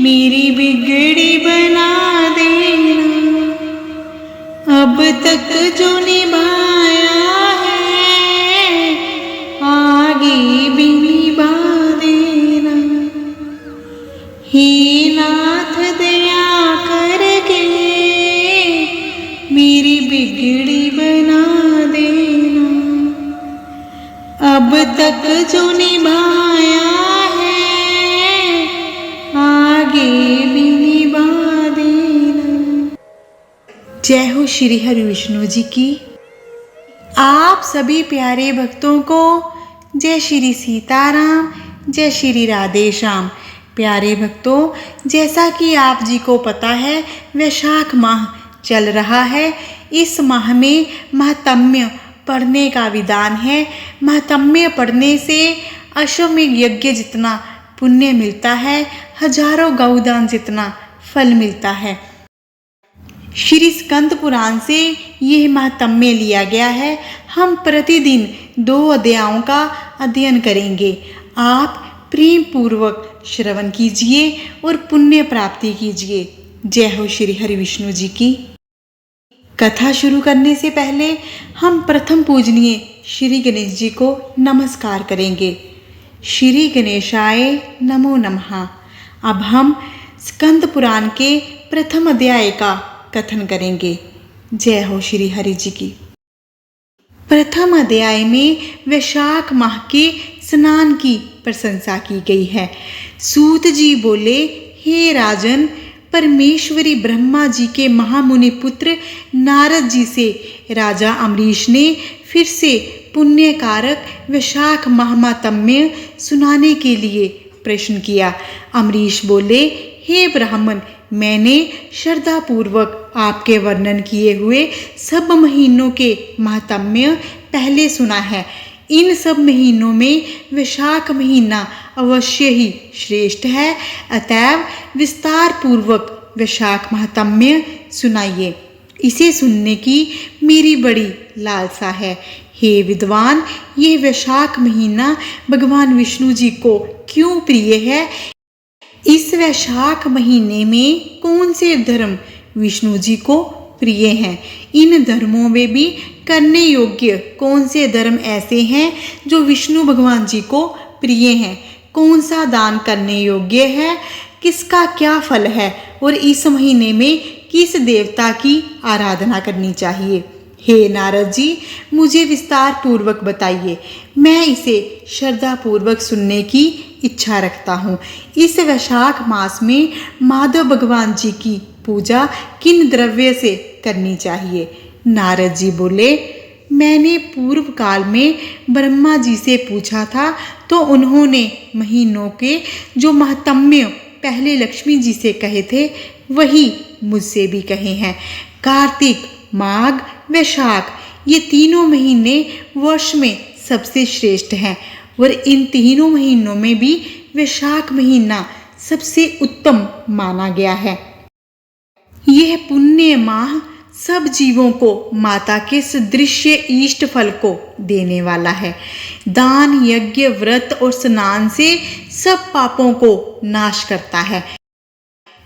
मेरी बिगड़ी बना देना। अब तक जो निभाया है आगे भी निभा देना। हे नाथ दया करके मेरी बिगड़ी बना देना। अब तक जो निभाया है आगे भी निभा देना। जय हो श्री हरि विष्णु जी की। आप सभी प्यारे भक्तों को जय श्री सीताराम, जय श्री राधे श्याम। प्यारे भक्तों, जैसा कि आप जी को पता है वैशाख माह चल रहा है। इस माह में महात्म्य पढ़ने का विधान है। महात्म्य पढ़ने से अश्वमेध यज्ञ जितना पुण्य मिलता है, हजारों गौदान जितना फल मिलता है। श्री स्कंद पुराण से यह महात्म्य लिया गया है। हम प्रतिदिन 2 अध्यायों का अध्ययन करेंगे। आप प्रेम पूर्वक श्रवण कीजिए और पुण्य प्राप्ति कीजिए। जय हो श्री हरि विष्णु जी की। कथा शुरू करने से पहले हम प्रथम पूजनीय श्री गणेश जी को नमस्कार करेंगे। श्री गणेशाय नमो नमः। अब हम स्कंद पुराण के प्रथम अध्याय का कथन करेंगे। जय हो श्री हरि जी की। प्रथम अध्याय में वैशाख माह के स्नान की प्रशंसा की गई है। सूत जी बोले, हे राजन, परमेश्वरी ब्रह्मा जी के महामुनि पुत्र नारद जी से राजा अम्बरीश ने फिर से पुण्य कारक वैशाख महात्म्य सुनाने के लिए प्रश्न किया। अम्बरीश बोले, हे ब्राह्मण, मैंने श्रद्धा पूर्वक आपके वर्णन किए हुए सब महीनों के महात्म्य पहले सुना है। इन सब महीनों में वैशाख महीना अवश्य ही श्रेष्ठ है। अतएव विस्तार पूर्वक वैशाख महात्म्य सुनाइए। इसे सुनने की मेरी बड़ी लालसा है। हे विद्वान, यह वैशाख महीना भगवान विष्णु जी को क्यों प्रिय है? इस वैशाख महीने में कौन से धर्म विष्णु जी को प्रिय हैं? इन धर्मों में भी करने योग्य कौन से धर्म ऐसे हैं जो विष्णु भगवान जी को प्रिय हैं? कौन सा दान करने योग्य है? किसका क्या फल है? और इस महीने में किस देवता की आराधना करनी चाहिए? हे नारद जी, मुझे विस्तार पूर्वक बताइए। मैं इसे श्रद्धा पूर्वक सुनने की इच्छा रखता हूँ। इस वैशाख मास में माधव भगवान जी की पूजा किन द्रव्य से करनी चाहिए? नारद जी बोले, मैंने पूर्व काल में ब्रह्मा जी से पूछा था तो उन्होंने महीनों के जो महात्म्य पहले लक्ष्मी जी से कहे थे वही मुझसे भी कहे हैं। कार्तिक, माघ, वैशाख, ये तीनों महीने वर्ष में सबसे श्रेष्ठ हैं और इन तीनों महीनों में भी वैशाख महीना सबसे उत्तम माना गया है। यह पुण्य माह सब जीवों को माता के सदृश इष्ट फल को देने वाला है। दान, यज्ञ, व्रत और स्नान से सब पापों को नाश करता है।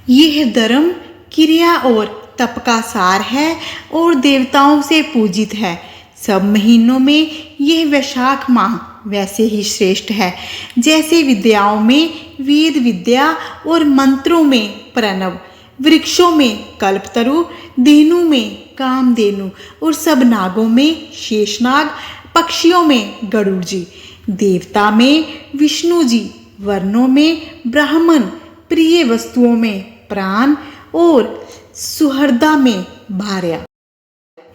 यह धर्म, क्रिया और तप का सार है और देवताओं से पूजित है। सब महीनों में यह वैशाख माह वैसे ही श्रेष्ठ है जैसे विद्याओं में वेद विद्या और मंत्रों में प्रणव, वृक्षों में कल्पतरु, धेनु में कामधेनु और सब नागों में शेषनाग, पक्षियों में गरुड़ जी, देवता में विष्णु जी, वर्णों में ब्राह्मण, प्रिय वस्तुओं में प्राण और सुहृदा में भार्या,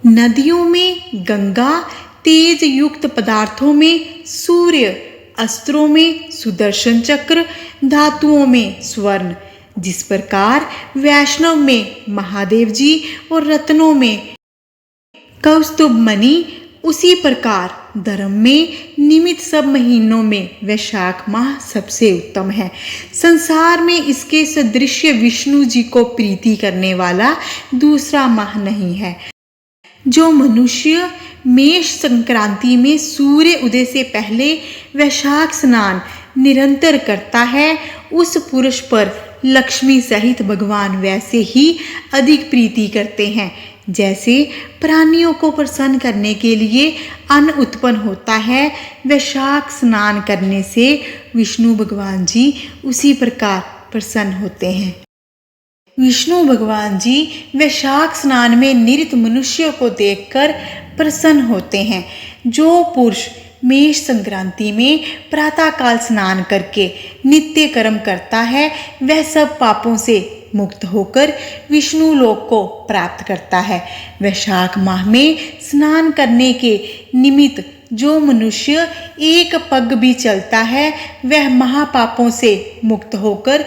नदियों में गंगा, तेज युक्त पदार्थों में सूर्य, अस्त्रों में सुदर्शन चक्र, धातुओं में स्वर्ण। जिस प्रकार वैष्णव में महादेव जी और रत्नों में कौस्तुभ मणि, उसी प्रकार धर्म में निमित्त सब महीनों में वैशाख माह सबसे उत्तम है। संसार में इसके सदृश विष्णु जी को प्रीति करने वाला दूसरा माह नहीं है। जो मनुष्य मेष संक्रांति में सूर्य उदय से पहले वैशाख स्नान निरंतर करता है, उस पुरुष पर लक्ष्मी सहित भगवान वैसे ही अधिक प्रीति करते हैं जैसे प्राणियों को प्रसन्न करने के लिए अन्न उत्पन्न होता है। वैशाख स्नान करने से विष्णु भगवान जी उसी प्रकार प्रसन्न होते हैं। विष्णु भगवान जी वैशाख स्नान में निरत मनुष्यों को देखकर प्रसन्न होते हैं। जो पुरुष मेष संक्रांति में प्रातःकाल स्नान करके नित्य कर्म करता है वह सब पापों से मुक्त होकर विष्णु लोक को प्राप्त करता है। वैशाख माह में स्नान करने के निमित्त जो मनुष्य एक पग भी चलता है वह महापापों से मुक्त होकर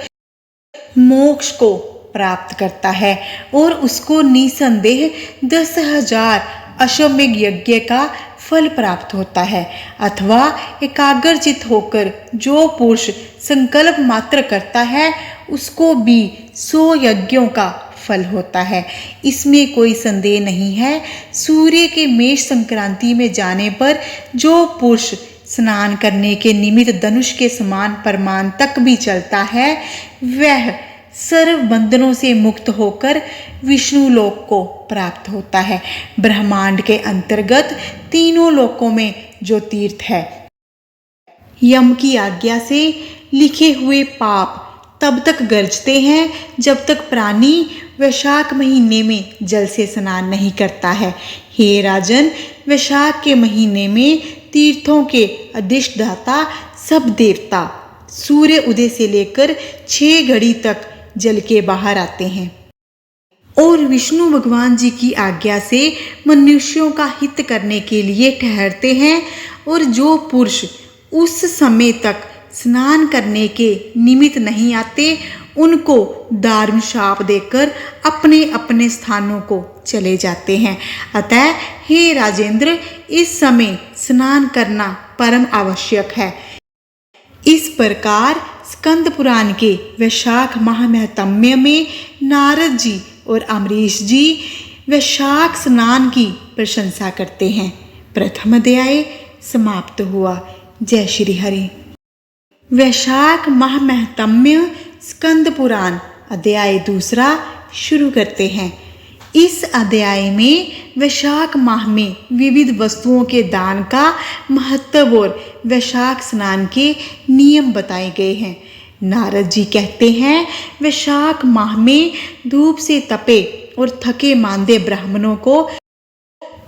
मोक्ष को प्राप्त करता है और उसको निसंदेह 10,000 अश्वमेध यज्ञ का फल प्राप्त होता है। अथवा एकाग्रचित होकर जो पुरुष संकल्प मात्र करता है उसको भी 100 यज्ञों का फल होता है। इसमें कोई संदेह नहीं है। सूर्य के मेष संक्रांति में जाने पर जो पुरुष स्नान करने के निमित्त धनुष के समान परमान तक भी चलता है वह सर्व बंधनों से मुक्त होकर विष्णु लोक को प्राप्त होता है। ब्रह्मांड के अंतर्गत तीनों लोकों में जो तीर्थ है, यम की आज्ञा से लिखे हुए पाप तब तक गरजते हैं जब तक प्राणी वैशाख महीने में जल से स्नान नहीं करता है। हे राजन, वैशाख के महीने में तीर्थों के अधिष्ठाता सब देवता सूर्य उदय से लेकर 6 घड़ी तक जल के बाहर आते हैं और विष्णु भगवान जी की आज्ञा से मनुष्यों का हित करने के लिए ठहरते हैं। और जो पुरुष उस समय तक स्नान करने के निमित्त नहीं आते उनको दारुण शाप देकर अपने अपने स्थानों को चले जाते हैं। अतः हे राजेंद्र, इस समय स्नान करना परम आवश्यक है। इस प्रकार स्कंद पुराण के वैशाख महात्म्य में नारद जी और अमरीश जी वैशाख स्नान की प्रशंसा करते हैं। प्रथम अध्याय समाप्त हुआ। जय श्री हरि। वैशाख महात्म्य स्कंद पुराण अध्याय दूसरा शुरू करते हैं। इस अध्याय में वैशाख माह में विविध वस्तुओं के दान का महत्व और वैशाख स्नान के नियम बताए गए हैं। नारद जी कहते हैं, वैशाख माह में धूप से तपे और थके मांदे ब्राह्मणों को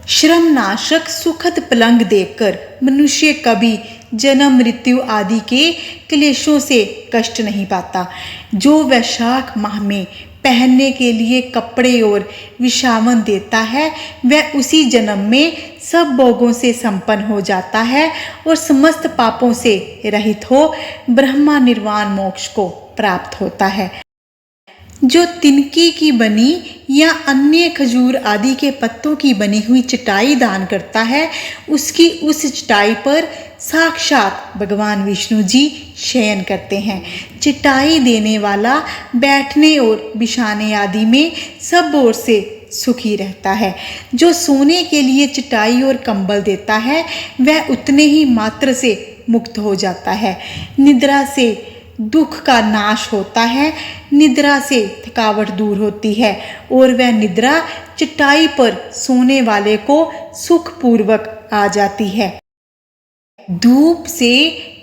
श्रमनाशक सुखद पलंग देकर मनुष्य कभी जन्म मृत्यु आदि के क्लेशों से कष्ट नहीं पाता। जो वैशाख माह में पहनने के लिए कपड़े और विश्रामन देता है वह उसी जन्म में सब भोगों से संपन्न हो जाता है और समस्त पापों से रहित हो ब्रह्मा निर्वाण मोक्ष को प्राप्त होता है। जो तिनकी की बनी या अन्य खजूर आदि के पत्तों की बनी हुई चटाई दान करता है उसकी उस चटाई पर साक्षात भगवान विष्णु जी शयन करते हैं। चटाई देने वाला बैठने और बिछाने आदि में सब ओर से सुखी रहता है। जो सोने के लिए चटाई और कंबल देता है वह उतने ही मात्र से मुक्त हो जाता है। निद्रा से दुख का नाश होता है, निद्रा से थकावट दूर होती है और वह निद्रा चटाई पर सोने वाले को सुखपूर्वक आ जाती है। धूप से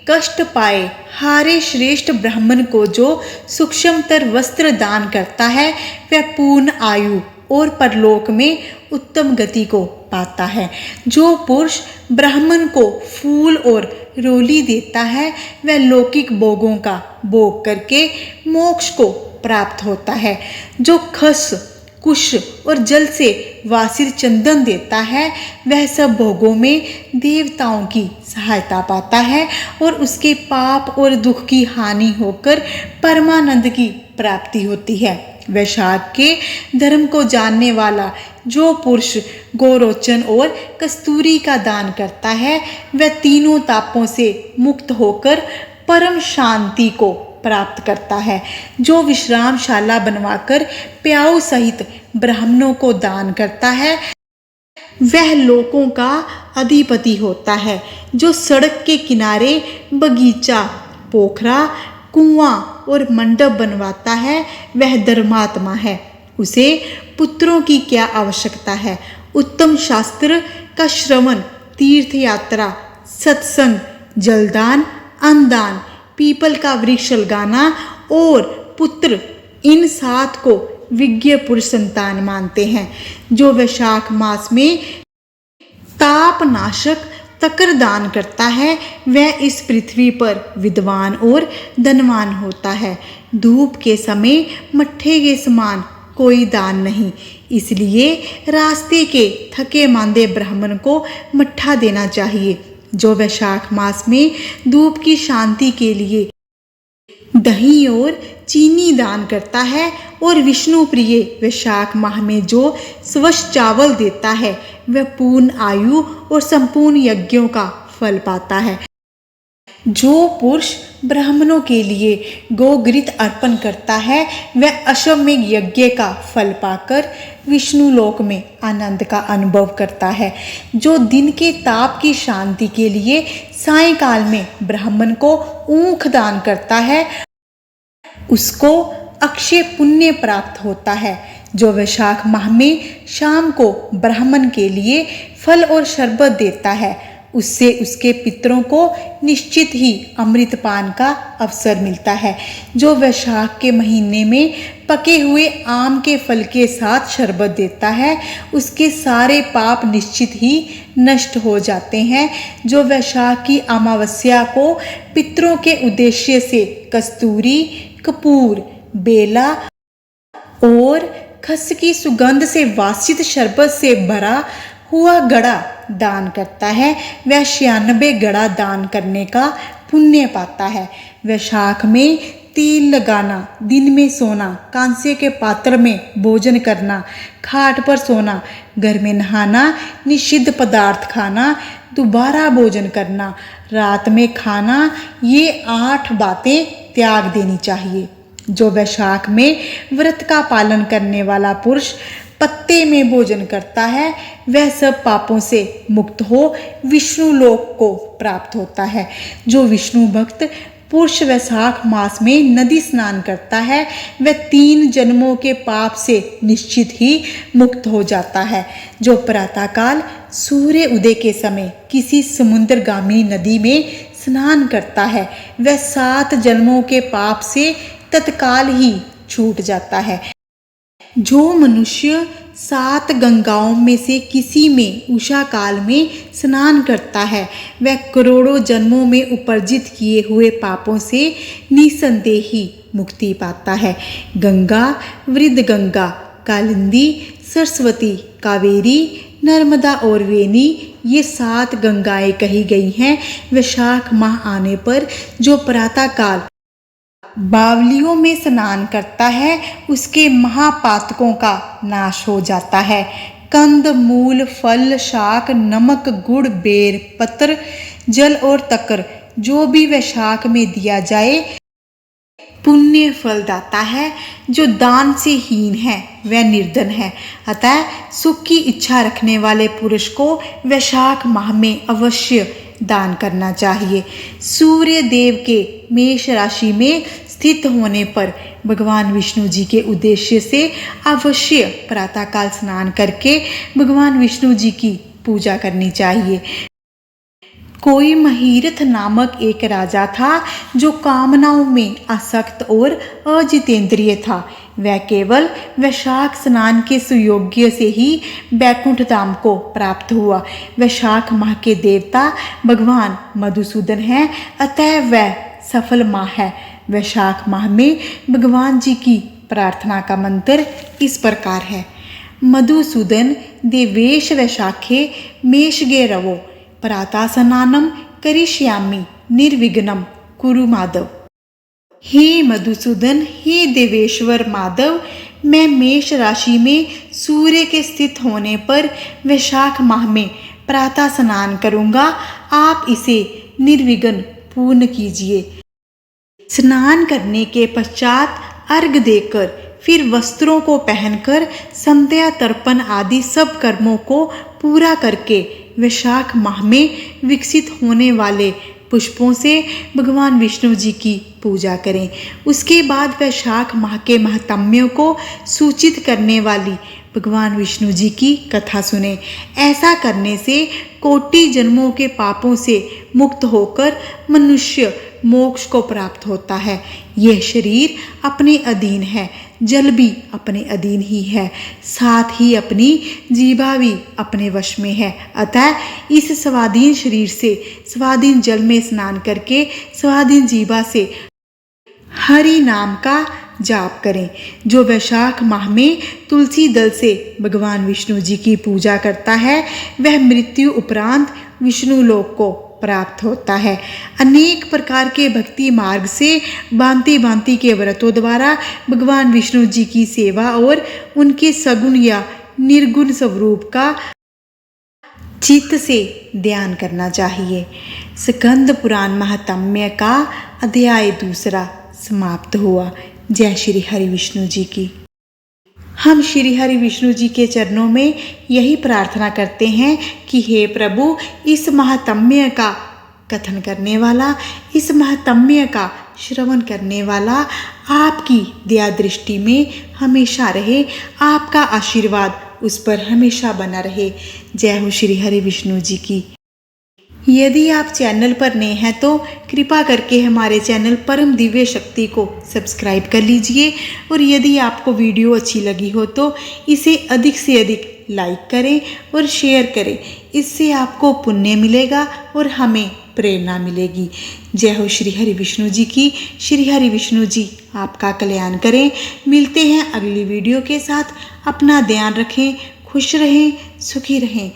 कष्ट पाए हारे श्रेष्ठ ब्राह्मण को जो सूक्ष्मतर वस्त्र दान करता है वह पूर्ण आयु और परलोक में उत्तम गति को पाता है। जो पुरुष ब्राह्मण को फूल और रोली देता है वह लौकिक भोगों का भोग करके मोक्ष को प्राप्त होता है। जो खस कुश और जल से वासिर चंदन देता है वह सब भोगों में देवताओं की सहायता पाता है और उसके पाप और दुख की हानि होकर परमानंद की प्राप्ति होती है। वैशाख के धर्म को जानने वाला जो पुरुष गोरोचन और कस्तूरी का दान करता है वह तीनों तापों से मुक्त होकर परम शांति को प्राप्त करता है। जो विश्रामशाला बनवाकर प्याऊ सहित ब्राह्मणों को दान करता है वह लोकों का अधिपति होता है। जो सड़क के किनारे बगीचा, पोखरा, कुआं और मंडप बनवाता है वह धर्मात्मा है। उसे पुत्रों की क्या आवश्यकता है। उत्तम शास्त्र का श्रवण, तीर्थ यात्रा, सत्संग, जलदान, अन्नदान, पीपल का वृक्ष लगाना और पुत्र, इन 7 को विज्ञ पुरुष संतान मानते हैं। जो वैशाख मास में तापनाशक तकर दान करता है वह इस पृथ्वी पर विद्वान और धनवान होता है। धूप के समय मट्ठे के समान कोई दान नहीं, इसलिए रास्ते के थके मांदे ब्राह्मण को मट्ठा देना चाहिए। जो वैशाख मास में धूप की शांति के लिए दही और चीनी दान करता है और विष्णु प्रिय वैशाख माह में जो स्वच्छ चावल देता है वह पूर्ण आयु और संपूर्ण यज्ञों का फल पाता है। जो पुरुष ब्राह्मणों के लिए गोघृत अर्पण करता है वह अश्वमेध यज्ञ का फल पाकर विष्णु लोक में आनंद का अनुभव करता है। जो दिन के ताप की शांति के लिए सायंकाल में ब्राह्मण को ऊख दान करता है उसको अक्षय पुण्य प्राप्त होता है। जो वैशाख माह में शाम को ब्राह्मण के लिए फल और शरबत देता है उससे उसके पितरों को निश्चित ही अमृतपान का अवसर मिलता है। जो वैशाख के महीने में पके हुए आम के फल के साथ शरबत देता है उसके सारे पाप निश्चित ही नष्ट हो जाते हैं। जो वैशाख की अमावस्या को पितरों के उद्देश्य से कस्तूरी, कपूर, बेला और खस की सुगंध से वासित शरबत से भरा हुआ घड़ा दान करता है वह 96 घड़ा दान करने का पुण्य पाता है। वैशाख में तेल लगाना, दिन में सोना, कांसे के पात्र में भोजन करना, खाट पर सोना, घर में नहाना, निषिद्ध पदार्थ खाना, दोबारा भोजन करना, रात में खाना, ये 8 बातें त्याग देनी चाहिए। जो वैशाख में व्रत का पालन करने वाला पुरुष पत्ते में भोजन करता है वह सब पापों से मुक्त हो विष्णु लोक को प्राप्त होता है। जो विष्णु भक्त पुरुष वैशाख मास में नदी स्नान करता है वह 3 जन्मों के पाप से निश्चित ही मुक्त हो जाता है। जो प्रातःकाल सूर्य उदय के समय किसी समुद्रगामी नदी में स्नान करता है वह 7 जन्मों के पाप से तत्काल ही छूट जाता है। जो मनुष्य 7 गंगाओं में से किसी में उषा काल में स्नान करता है वह करोड़ों जन्मों में उपार्जित किए हुए पापों से निसंदेह ही मुक्ति पाता है। गंगा, वृद्ध गंगा, कालिंदी, सरस्वती, कावेरी, नर्मदा और वेनी, ये 7 गंगाएं कही गई हैं। वैशाख माह आने पर जो प्रातःकाल बावलियों में स्नान करता है उसके महापातकों का नाश हो जाता है। कंद, मूल, फल, शाक, नमक, गुड़, बेर, पत्र, जल और तकर जो भी वैशाख में दिया जाए पुण्य फल दाता है। जो दान से हीन है वह निर्धन है। अतः सुख की इच्छा रखने वाले पुरुष को वैशाख माह में अवश्य दान करना चाहिए। सूर्य देव के मेष राशि में स्थित होने पर भगवान विष्णु जी के उद्देश्य से अवश्य प्रातःकाल स्नान करके भगवान विष्णु जी की पूजा करनी चाहिए। कोई महीरथ नामक एक राजा था जो कामनाओं में आसक्त और अजितेंद्रिय था। वह केवल वैशाख स्नान के सुयोग्य से ही बैकुंठ धाम को प्राप्त हुआ। वैशाख माह के देवता भगवान मधुसूदन हैं, अतः वह सफल माह है। वैशाख माह में भगवान जी की प्रार्थना का मंत्र इस प्रकार है। मधुसूदन देवेश वैशाखे मेषगे रवो प्रातः स्नानम करिष्यामि निर्विघ्नं कुरु माधव। हे मधुसूदन, हे देवेश्वर माधव, मैं मेष राशि में सूर्य के स्थित होने पर वैशाख माह में प्रातः स्नान करूंगा, आप इसे निर्विघ्न पूर्ण कीजिए। स्नान करने के पश्चात अर्घ देकर फिर वस्त्रों को पहनकर संध्या तर्पण आदि सब कर्मों को पूरा करके वैशाख माह में विकसित होने वाले पुष्पों से भगवान विष्णु जी की पूजा करें। उसके बाद वैशाख माह के महात्म्यों को सूचित करने वाली भगवान विष्णु जी की कथा सुने। ऐसा करने से कोटि जन्मों के पापों से मुक्त होकर मनुष्य मोक्ष को प्राप्त होता है। यह शरीर अपने अधीन है, जल भी अपने अधीन ही है, साथ ही अपनी जीवा भी अपने वश में है। अतः इस स्वाधीन शरीर से स्वाधीन जल में स्नान करके स्वाधीन जीवा से हरि नाम का जाप करें। जो वैशाख माह में तुलसी दल से भगवान विष्णु जी की पूजा करता है वह मृत्यु उपरांत विष्णु लोक को प्राप्त होता है। अनेक प्रकार के भक्ति मार्ग से भांति भांति के व्रतों द्वारा भगवान विष्णु जी की सेवा और उनके सगुण या निर्गुण स्वरूप का चित्त से ध्यान करना चाहिए। स्कंद पुराण महात्म्य का अध्याय 2 समाप्त हुआ। जय श्री हरि विष्णु जी की। हम श्री हरि विष्णु जी के चरणों में यही प्रार्थना करते हैं कि हे प्रभु, इस महात्म्य का कथन करने वाला, इस महात्म्य का श्रवण करने वाला आपकी दया दृष्टि में हमेशा रहे, आपका आशीर्वाद उस पर हमेशा बना रहे। जय हो श्री हरि विष्णु जी की। यदि आप चैनल पर नए हैं तो कृपा करके हमारे चैनल परम दिव्य शक्ति को सब्सक्राइब कर लीजिए और यदि आपको वीडियो अच्छी लगी हो तो इसे अधिक से अधिक लाइक करें और शेयर करें। इससे आपको पुण्य मिलेगा और हमें प्रेरणा मिलेगी। जय हो श्री हरि विष्णु जी की। श्री हरि विष्णु जी आपका कल्याण करें। मिलते हैं अगली वीडियो के साथ। अपना ध्यान रखें, खुश रहें, सुखी रहें।